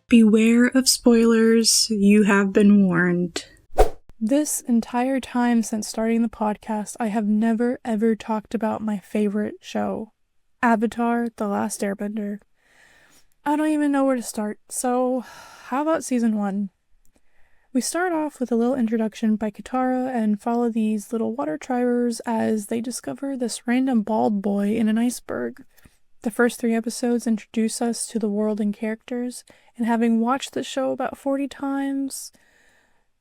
Beware of spoilers, you have been warned. This entire time since starting the podcast, I have never ever talked about my favorite show, Avatar: The Last Airbender. I don't even know where to start, so how about season 1? We start off with a little introduction by Katara and follow these little water tribers as they discover this random bald boy in an iceberg. The first 3 episodes introduce us to the world and characters, and having watched the show about 40 times,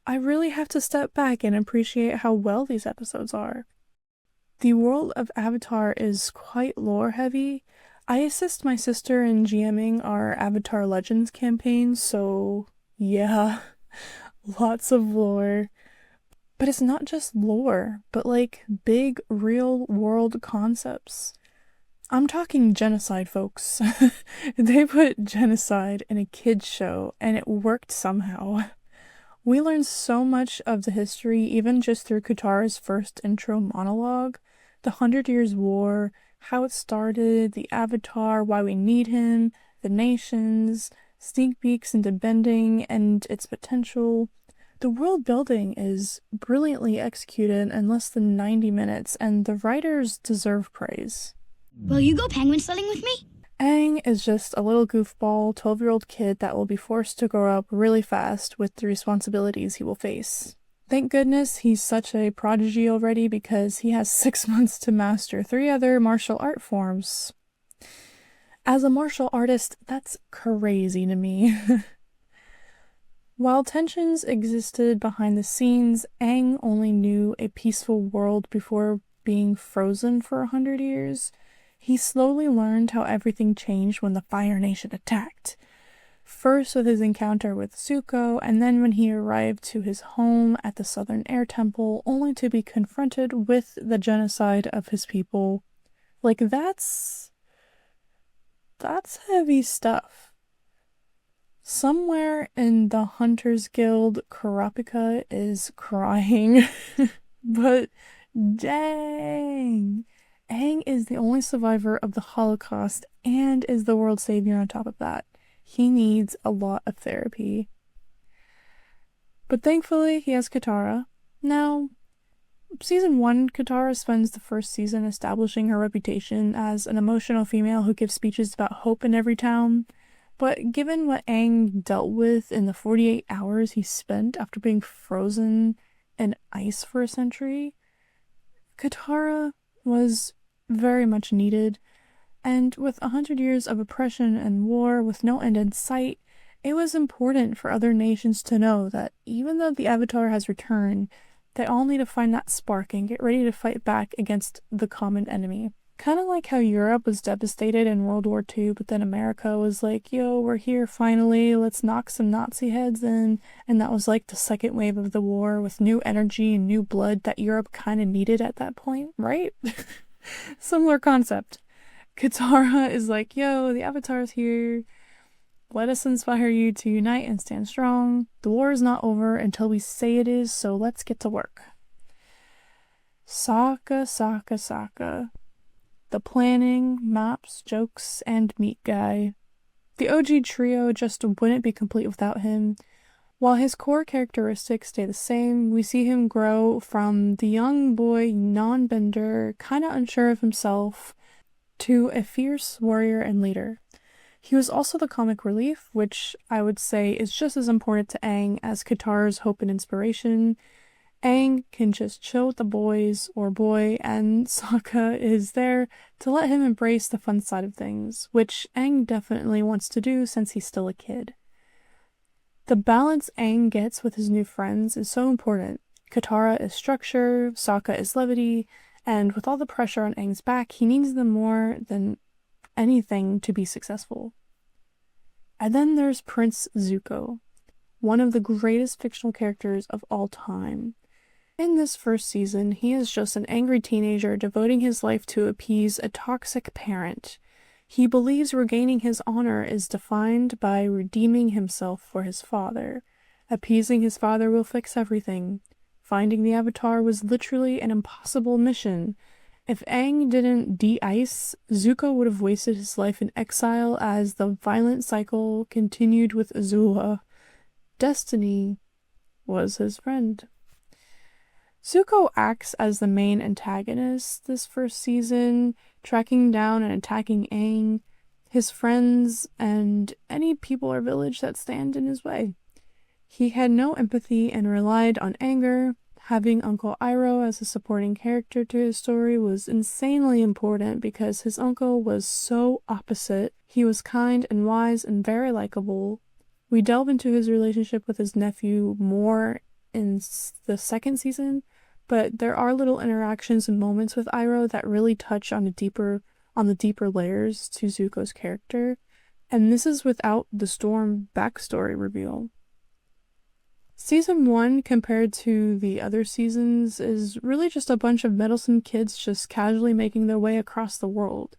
I really have to step back and appreciate how well these episodes are. The world of Avatar is quite lore-heavy. I assist my sister in GMing our Avatar Legends campaign, so yeah, lots of lore. But it's not just lore, but like big real-world concepts. I'm talking genocide, folks. They put genocide in a kids show, and it worked somehow. We learned so much of the history even just through Katara's first intro monologue. The 100 Years' War, how it started, the Avatar, why we need him, the nations, sneak peeks into bending and its potential. The world building is brilliantly executed in less than 90 minutes, and the writers deserve praise. Will you go penguin sledding with me? Aang is just a little goofball 12-year-old kid that will be forced to grow up really fast with the responsibilities he will face. Thank goodness he's such a prodigy already because he has 6 months to master 3 other martial art forms. As a martial artist, that's crazy to me. While tensions existed behind the scenes, Aang only knew a peaceful world before being frozen for 100 years. He slowly learned how everything changed when the Fire Nation attacked. First with his encounter with Zuko, and then when he arrived to his home at the Southern Air Temple, only to be confronted with the genocide of his people. Like, that's heavy stuff. Somewhere in the Hunters Guild, Kurapika is crying. But dang! Aang is the only survivor of the Holocaust and is the world savior on top of that. He needs a lot of therapy. But thankfully, he has Katara. Now, season 1, Katara spends the first season establishing her reputation as an emotional female who gives speeches about hope in every town. But given what Aang dealt with in the 48 hours he spent after being frozen in ice for a century, Katara was very much needed, and with 100 years of oppression and war with no end in sight, it was important for other nations to know that even though the Avatar has returned, they all need to find that spark and get ready to fight back against the common enemy. Kind of like how Europe was devastated in World War II, but then America was like, yo, we're here finally, let's knock some Nazi heads in, and that was like the second wave of the war with new energy and new blood that Europe kind of needed at that point, right? Similar concept. Katara is like, yo, the Avatar's here, let us inspire you to unite and stand strong. The war is not over until we say it is, so let's get to work. Sokka. The planning, maps, jokes, and meat guy. The OG trio just wouldn't be complete without him. While his core characteristics stay the same, we see him grow from the young boy non-bender, kinda unsure of himself, to a fierce warrior and leader. He was also the comic relief, which I would say is just as important to Aang as Katara's hope and inspiration. Aang can just chill with the boys, or boy, and Sokka is there to let him embrace the fun side of things, which Aang definitely wants to do since he's still a kid. The balance Aang gets with his new friends is so important. Katara is structure, Sokka is levity, and with all the pressure on Aang's back, he needs them more than anything to be successful. And then there's Prince Zuko, one of the greatest fictional characters of all time. In this first season, he is just an angry teenager devoting his life to appease a toxic parent. He believes regaining his honor is defined by redeeming himself for his father. Appeasing his father will fix everything. Finding the Avatar was literally an impossible mission. If Aang didn't de-ice, Zuko would have wasted his life in exile as the violent cycle continued with Azula. Destiny was his friend. Zuko acts as the main antagonist this first season, tracking down and attacking Aang, his friends, and any people or village that stand in his way. He had no empathy and relied on anger. Having Uncle Iroh as a supporting character to his story was insanely important because his uncle was so opposite. He was kind and wise and very likable. We delve into his relationship with his nephew more in the second season, but there are little interactions and moments with Iroh that really touch on the deeper layers to Zuko's character, and this is without the Storm backstory reveal. Season 1, compared to the other seasons, is really just a bunch of meddlesome kids just casually making their way across the world.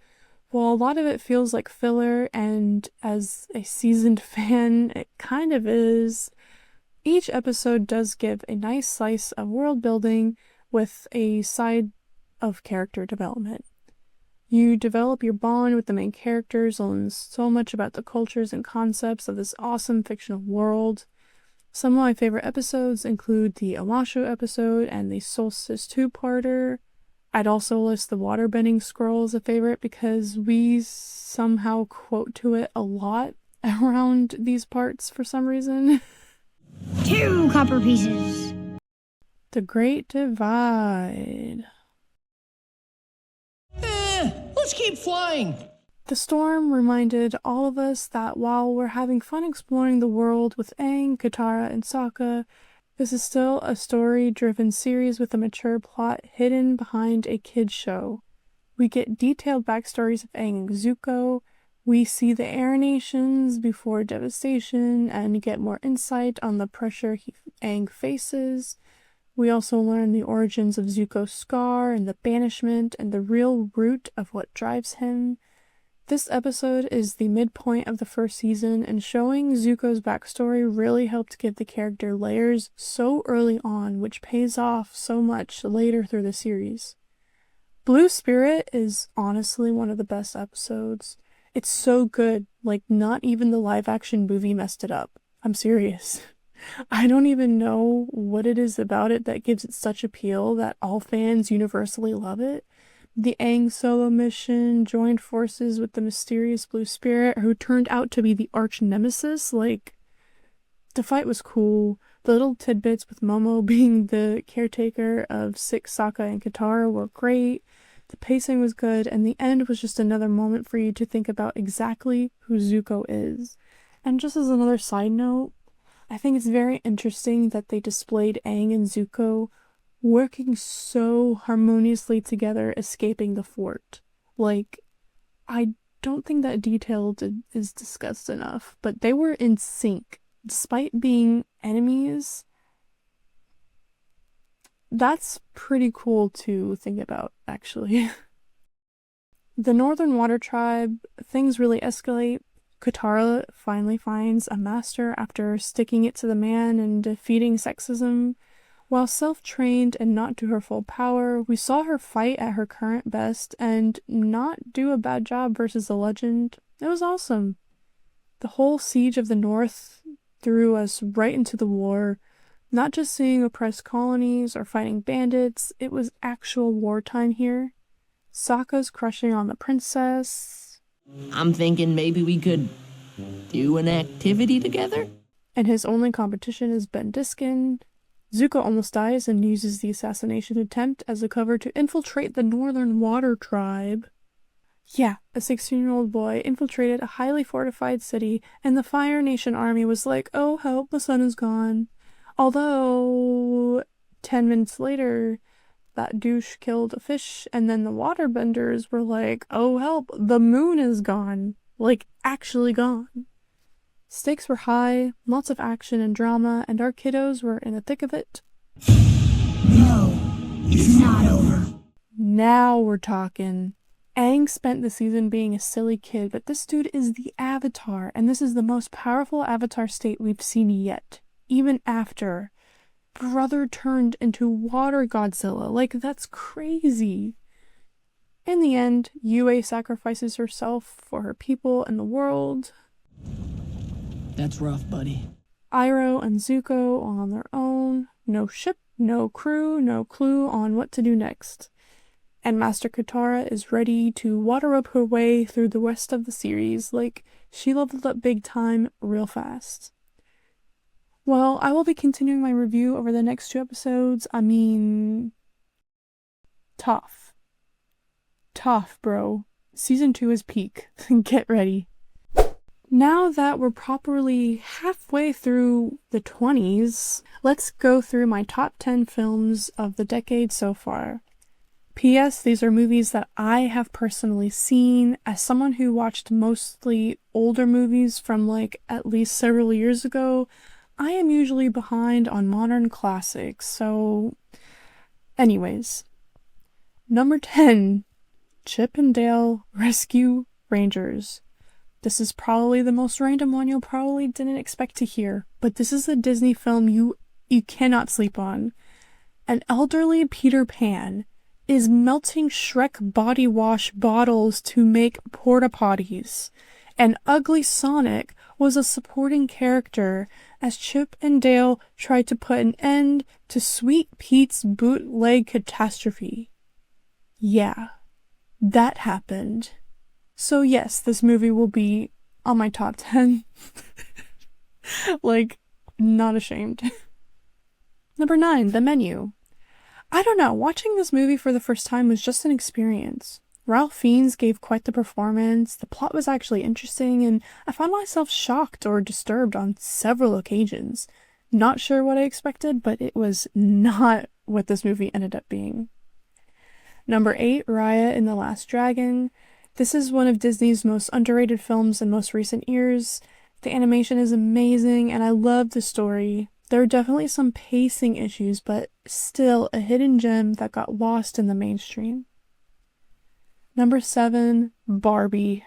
While a lot of it feels like filler, and as a seasoned fan, it kind of is, each episode does give a nice slice of world building with a side of character development. You develop your bond with the main characters, learn so much about the cultures and concepts of this awesome fictional world. Some of my favorite episodes include the Amashu episode and the Solstice 2-parter. I'd also list the waterbending scroll as a favorite because we somehow quote to it a lot around these parts for some reason. 2 copper pieces. The Great Divide. Let's keep flying. The Storm reminded all of us that while we're having fun exploring the world with Aang, Katara, and Sokka, this is still a story-driven series with a mature plot hidden behind a kid's show. We get detailed backstories of Aang and Zuko, we see the Air Nations before devastation, and get more insight on the pressure Aang faces. We also learn the origins of Zuko's scar and the banishment and the real root of what drives him. This episode is the midpoint of the first season, and showing Zuko's backstory really helped give the character layers so early on, which pays off so much later through the series. Blue Spirit is honestly one of the best episodes. It's so good, like not even the live-action movie messed it up. I'm serious. I don't even know what it is about it that gives it such appeal that all fans universally love it. The Aang solo mission joined forces with the mysterious Blue Spirit, who turned out to be the arch nemesis. Like, the fight was cool. The little tidbits with Momo being the caretaker of sick Sokka and Katara were great. The pacing was good, and the end was just another moment for you to think about exactly who Zuko is. And just as another side note, I think it's very interesting that they displayed Aang and Zuko working so harmoniously together, escaping the fort. Like, I don't think that detail is discussed enough, but they were in sync, despite being enemies. That's pretty cool to think about, actually. The Northern Water Tribe, things really escalate. Katara finally finds a master after sticking it to the man and defeating sexism. While self-trained and not to her full power, we saw her fight at her current best and not do a bad job versus the legend. It was awesome. The whole siege of the North threw us right into the war. Not just seeing oppressed colonies or fighting bandits, it was actual wartime here. Sokka's crushing on the princess. I'm thinking maybe we could do an activity together? And his only competition is Ben Diskin. Zuko almost dies and uses the assassination attempt as a cover to infiltrate the Northern Water Tribe. Yeah, a 16-year-old boy infiltrated a highly fortified city, and the Fire Nation army was like, oh help, the sun is gone. Although, 10 minutes later, that douche killed a fish, and then the waterbenders were like, oh help, the moon is gone. Like, actually gone. Stakes were high, lots of action and drama, and our kiddos were in the thick of it. No, it's not over. Now we're talking. Aang spent the season being a silly kid, but this dude is the Avatar, and this is the most powerful Avatar state we've seen yet. Even after Brother turned into Water Godzilla. Like, that's crazy. In the end, Yue sacrifices herself for her people and the world. That's rough, buddy. Iroh and Zuko are on their own. No ship, no crew, no clue on what to do next. And Master Katara is ready to water up her way through the rest of the series, like she leveled up big time real fast. Well, I will be continuing my review over the next 2 episodes. I mean, tough. Tough, bro. Season 2 is peak. Get ready. Now that we're properly halfway through the 20s, let's go through my top 10 films of the decade so far. P.S. These are movies that I have personally seen. As someone who watched mostly older movies from like at least several years ago, I am usually behind on modern classics, so anyways. Number 10, Chip and Dale Rescue Rangers. This is probably the most random one you'll probably didn't expect to hear, but this is a Disney film you cannot sleep on. An elderly Peter Pan is melting Shrek body wash bottles to make porta potties. And Ugly Sonic was a supporting character as Chip and Dale tried to put an end to Sweet Pete's bootleg catastrophe. Yeah, that happened. So yes, this movie will be on my top 10. Like, not ashamed. Number 9, The Menu. I don't know, watching this movie for the first time was just an experience. Ralph Fiennes gave quite the performance, the plot was actually interesting, and I found myself shocked or disturbed on several occasions. Not sure what I expected, but it was not what this movie ended up being. Number 8, Raya and the Last Dragon. This is one of Disney's most underrated films in most recent years. The animation is amazing, and I love the story. There are definitely some pacing issues, but still a hidden gem that got lost in the mainstream. Number 7, Barbie.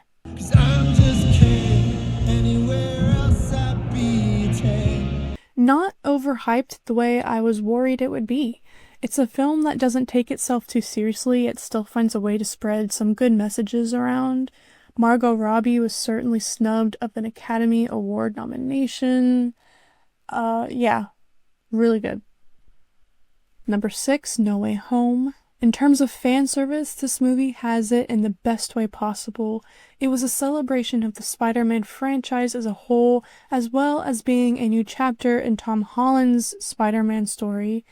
Not overhyped the way I was worried it would be. It's a film that doesn't take itself too seriously, it still finds a way to spread some good messages around. Margot Robbie was certainly snubbed of an Academy Award nomination. Yeah, really good. Number 6, No Way Home. In terms of fan service, this movie has it in the best way possible. It was a celebration of the Spider-Man franchise as a whole, as well as being a new chapter in Tom Holland's Spider-Man story.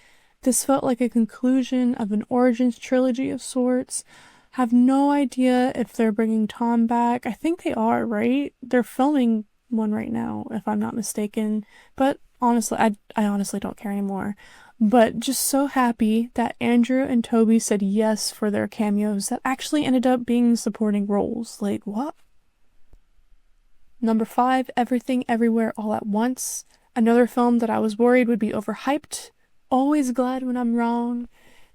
This felt like a conclusion of an origins trilogy of sorts. Have no idea if they're bringing Tom back. I think they are, right? They're filming one right now, if I'm not mistaken. But honestly, I honestly don't care anymore. But just so happy that Andrew and Toby said yes for their cameos that actually ended up being supporting roles. Like, what? Number 5, Everything Everywhere All at Once. Another film that I was worried would be overhyped. Always glad when I'm wrong.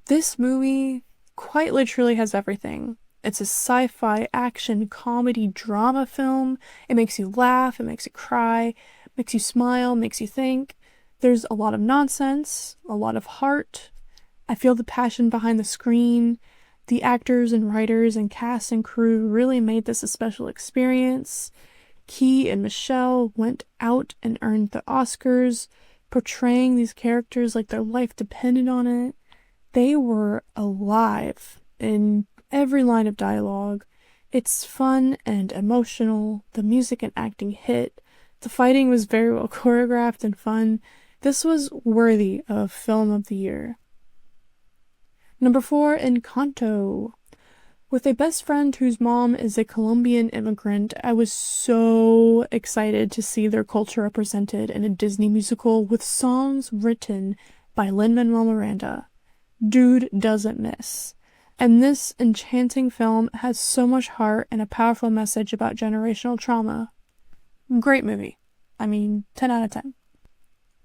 This movie quite literally has everything. It's a sci-fi, action, comedy, drama film. It makes you laugh, it makes you cry, makes you smile, makes you think. There's a lot of nonsense, a lot of heart. I feel the passion behind the screen. The actors and writers and cast and crew really made this a special experience. Key and Michelle went out and earned the Oscars, portraying these characters like their life depended on it. They were alive in every line of dialogue. It's fun and emotional. The music and acting hit. The fighting was very well choreographed and fun. This was worthy of Film of the Year. Number 4, Encanto. With a best friend whose mom is a Colombian immigrant, I was so excited to see their culture represented in a Disney musical with songs written by Lin-Manuel Miranda. Dude doesn't miss. And this enchanting film has so much heart and a powerful message about generational trauma. Great movie. I mean, 10 out of 10.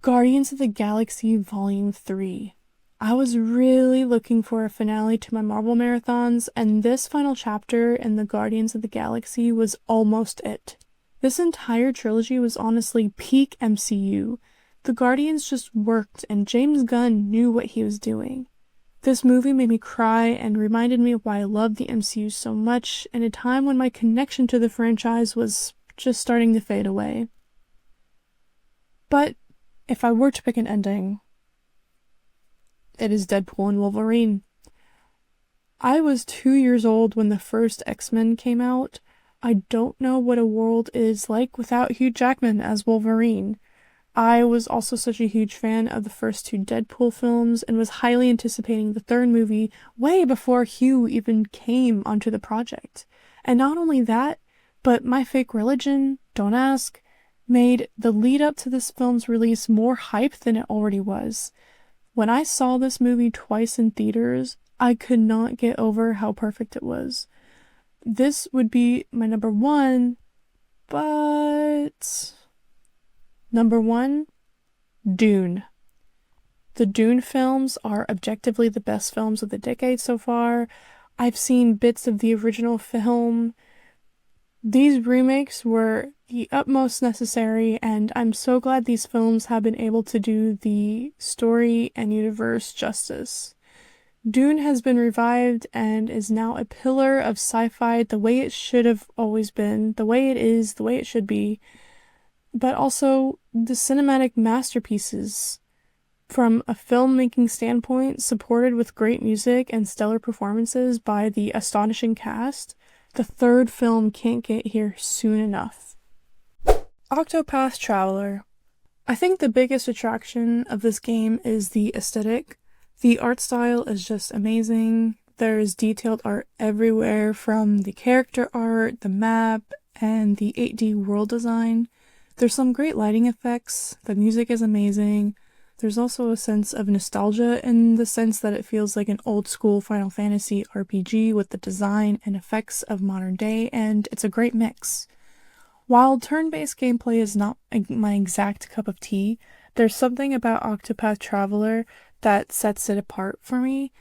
Guardians of the Galaxy Volume 3. I was really looking for a finale to my Marvel marathons, and this final chapter in the Guardians of the Galaxy was almost it. This entire trilogy was honestly peak MCU. The Guardians just worked, and James Gunn knew what he was doing. This movie made me cry and reminded me of why I love the MCU so much in a time when my connection to the franchise was just starting to fade away. But if I were to pick an ending, it is Deadpool and Wolverine. I was 2 years old when the first X-Men came out. I don't know what a world is like without Hugh Jackman as Wolverine. I was also such a huge fan of the first 2 Deadpool films and was highly anticipating the third movie way before Hugh even came onto the project. And not only that, but My Fake Religion, Don't Ask, made the lead up to this film's release more hype than it already was. When I saw this movie twice in theaters, I could not get over how perfect it was. This would be my number 1, but... Number 1, Dune. The Dune films are objectively the best films of the decade so far. I've seen bits of the original film. These remakes were the utmost necessary, and I'm so glad these films have been able to do the story and universe justice. Dune has been revived and is now a pillar of sci-fi the way it should have always been, the way it is, the way it should be, but also the cinematic masterpieces. From a filmmaking standpoint, supported with great music and stellar performances by the astonishing cast, the third film can't get here soon enough. Octopath Traveler. I think the biggest attraction of this game is the aesthetic. The art style is just amazing. There's detailed art everywhere, from the character art, the map, and the 8D world design. There's some great lighting effects, the music is amazing. There's also a sense of nostalgia in the sense that it feels like an old school Final Fantasy RPG with the design and effects of modern day, and it's a great mix. While turn-based gameplay is not my exact cup of tea, there's something about Octopath Traveler that sets it apart for me.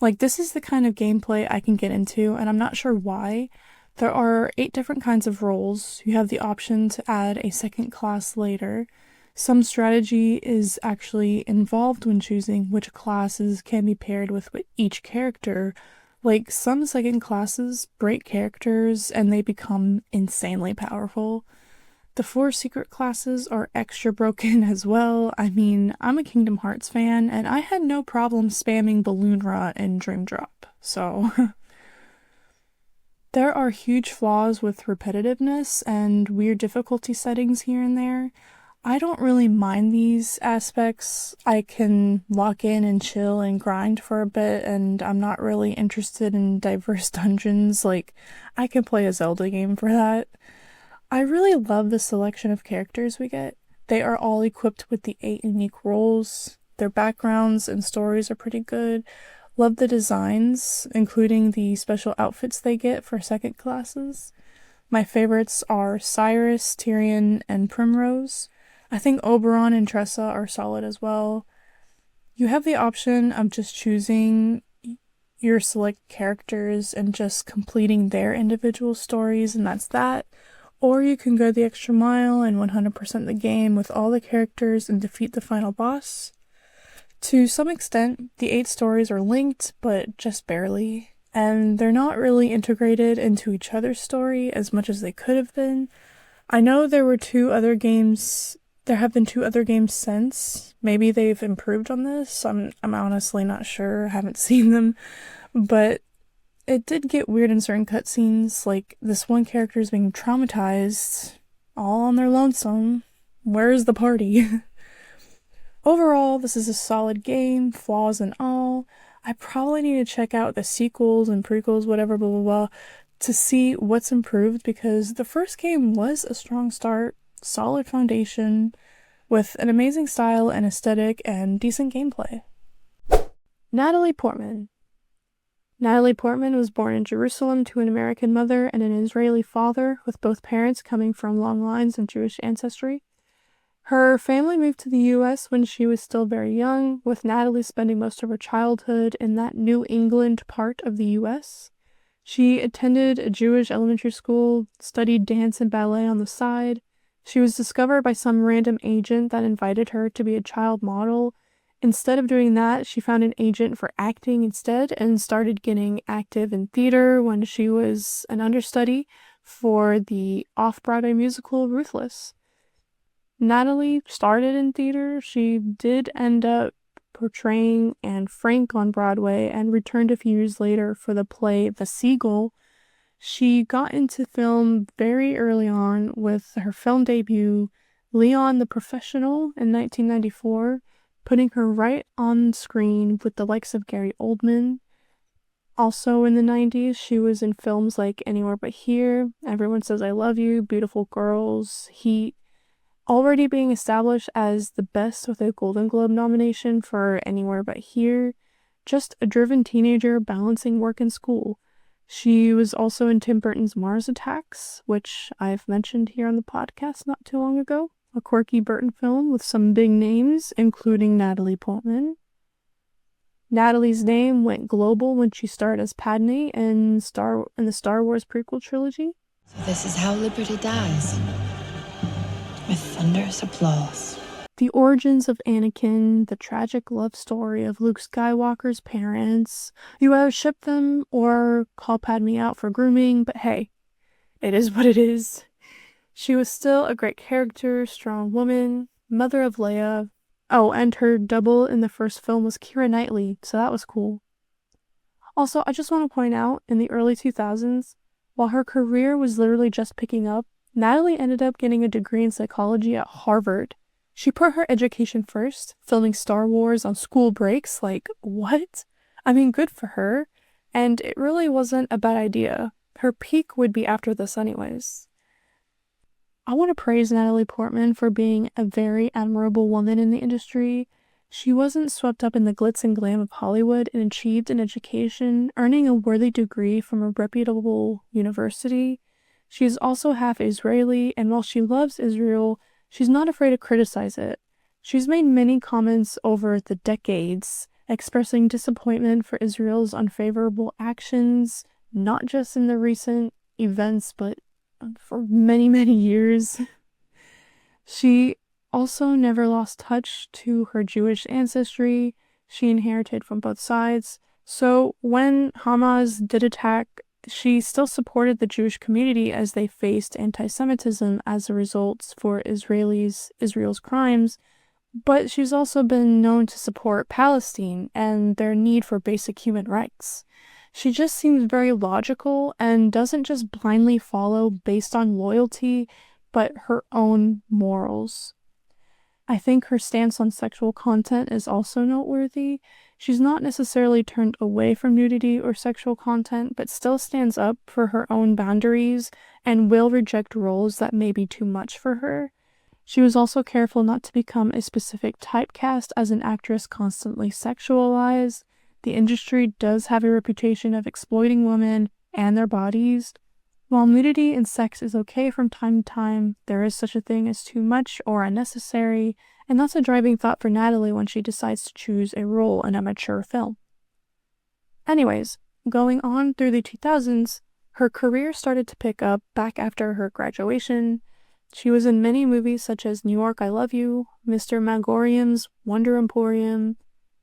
Like, this is the kind of gameplay I can get into, and I'm not sure why. There are 8 different kinds of roles. You have the option to add a second class later. Some strategy is actually involved when choosing which classes can be paired with each character. Like, some second classes break characters and they become insanely powerful. The 4 secret classes are extra broken as well. I mean, I'm a Kingdom Hearts fan and I had no problem spamming Balloon Rot and Dream Drop, so... There are huge flaws with repetitiveness and weird difficulty settings here and there. I don't really mind these aspects. I can lock in and chill and grind for a bit, and I'm not really interested in diverse dungeons. Like, I can play a Zelda game for that. I really love the selection of characters we get. They are all equipped with the 8 unique roles. Their backgrounds and stories are pretty good. Love the designs, including the special outfits they get for second classes. My favorites are Cyrus, Tyrion, and Primrose. I think Oberon and Tressa are solid as well. You have the option of just choosing your select characters and just completing their individual stories, and that's that. Or you can go the extra mile and 100% the game with all the characters and defeat the final boss. To some extent, the 8 stories are linked, but just barely, and they're not really integrated into each other's story as much as they could have been. I know there have been 2 other games since. Maybe they've improved on this. I'm honestly not sure. I haven't seen them, but it did get weird in certain cutscenes, like this one character is being traumatized, all on their lonesome. Where's the party? Overall, this is a solid game, flaws and all. I probably need to check out the sequels and prequels, whatever, blah, blah, blah, to see what's improved, because the first game was a strong start, solid foundation, with an amazing style and aesthetic and decent gameplay. Natalie Portman. Natalie Portman was born in Jerusalem to an American mother and an Israeli father, with both parents coming from long lines of Jewish ancestry. Her family moved to the US when she was still very young, with Natalie spending most of her childhood in that New England part of the US. She attended a Jewish elementary school, studied dance and ballet on the side. She was discovered by some random agent that invited her to be a child model, Instead of doing that, she found an agent for acting instead and started getting active in theater when she was an understudy for the off-Broadway musical Ruthless. Natalie started in theater. She did end up portraying Anne Frank on Broadway and returned a few years later for the play The Seagull. She got into film very early on with her film debut, Leon the Professional, in 1994, putting her right on screen with the likes of Gary Oldman. Also in the 90s, she was in films like Anywhere But Here, Everyone Says I Love You, Beautiful Girls, Heat, already being established as the best with a Golden Globe nomination for Anywhere But Here, just a driven teenager balancing work and school. She was also in Tim Burton's Mars Attacks, which I've mentioned here on the podcast not too long ago, a quirky Burton film with some big names, including Natalie Portman. Natalie's name went global when she starred as Padme in the Star Wars prequel trilogy. So this is how liberty dies. With thunderous applause. The origins of Anakin, the tragic love story of Luke Skywalker's parents. You either ship them or call Padme out for grooming, but hey, it is what it is. She was still a great character, strong woman, mother of Leia. Oh, and her double in the first film was Keira Knightley, so that was cool. Also, I just want to point out, in the early 2000s, while her career was literally just picking up, Natalie ended up getting a degree in psychology at Harvard. She put her education first, filming Star Wars on school breaks, like, what? I mean, good for her. And it really wasn't a bad idea. Her peak would be after this anyways. I want to praise Natalie Portman for being a very admirable woman in the industry. She wasn't swept up in the glitz and glam of Hollywood and achieved an education, earning a worthy degree from a reputable university. She is also half Israeli, and while she loves Israel, she's not afraid to criticize it. She's made many comments over the decades, expressing disappointment for Israel's unfavorable actions, not just in the recent events, but for many, many years. She also never lost touch to her Jewish ancestry she inherited from both sides. So when Hamas did attack, she still supported the Jewish community as they faced anti-Semitism as a result for Israel's crimes, but she's also been known to support Palestine and their need for basic human rights. She just seems very logical and doesn't just blindly follow based on loyalty, but her own morals. I think her stance on sexual content is also noteworthy. She's not necessarily turned away from nudity or sexual content, but still stands up for her own boundaries and will reject roles that may be too much for her. She was also careful not to become a specific typecast as an actress constantly sexualized. The industry does have a reputation of exploiting women and their bodies. While nudity and sex is okay from time to time, there is such a thing as too much or unnecessary, and that's a driving thought for Natalie when she decides to choose a role in a mature film. Anyways, going on through the 2000s, her career started to pick up back after her graduation. She was in many movies such as New York, I Love You, Mr. Magorium's Wonder Emporium,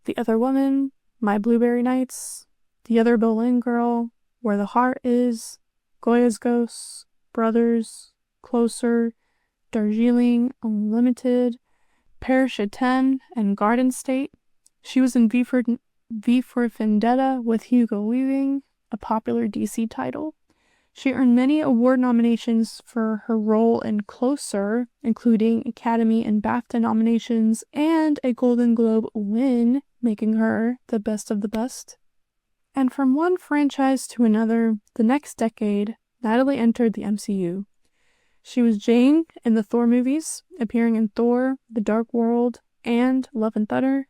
The Other Woman, My Blueberry Nights, The Other Boleyn Girl, Where the Heart Is, Goya's Ghosts, Brothers, Closer, Darjeeling Unlimited, Parish at 10, and Garden State. She was in V for Vendetta with Hugo Weaving, a popular DC title. She earned many award nominations for her role in Closer, including Academy and BAFTA nominations and a Golden Globe win, making her the best of the best. And from one franchise to another, the next decade, Natalie entered the MCU. She was Jane in the Thor movies, appearing in Thor, The Dark World, and Love and Thunder.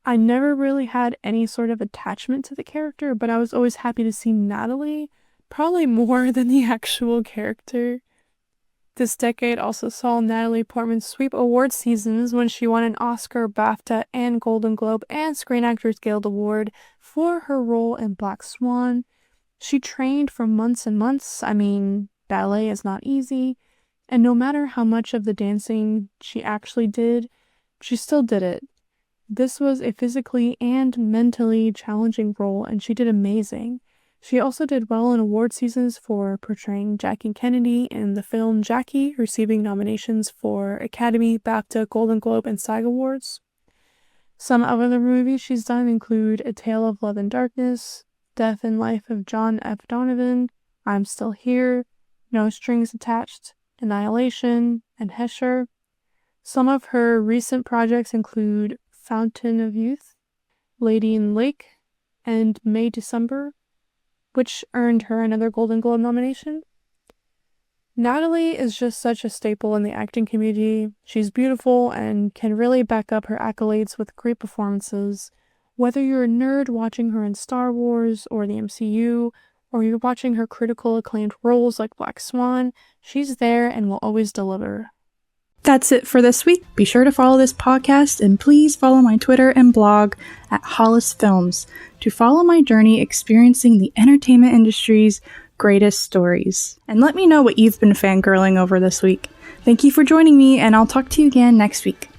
I never really had any sort of attachment to the character, but I was always happy to see Natalie, probably more than the actual character. This decade also saw Natalie Portman sweep award seasons when she won an Oscar, BAFTA, and Golden Globe and Screen Actors Guild Award for her role in Black Swan. She trained for months and months. I mean, ballet is not easy, and no matter how much of the dancing she actually did, she still did it. This was a physically and mentally challenging role, and she did amazing. She also did well in award seasons for portraying Jackie Kennedy in the film Jackie, receiving nominations for Academy, BAFTA, Golden Globe, and SAG Awards. Some other movies she's done include A Tale of Love and Darkness, Death and Life of John F. Donovan, I'm Still Here, No Strings Attached, Annihilation, and Hesher. Some of her recent projects include Fountain of Youth, Lady in the Lake, and May December, which earned her another Golden Globe nomination. Natalie is just such a staple in the acting community. She's beautiful and can really back up her accolades with great performances. Whether you're a nerd watching her in Star Wars or the MCU, or you're watching her critical acclaimed roles like Black Swan, she's there and will always deliver. That's it for this week. Be sure to follow this podcast and please follow my Twitter and blog at Hollis Films to follow my journey experiencing the entertainment industry's greatest stories. And let me know what you've been fangirling over this week. Thank you for joining me, and I'll talk to you again next week.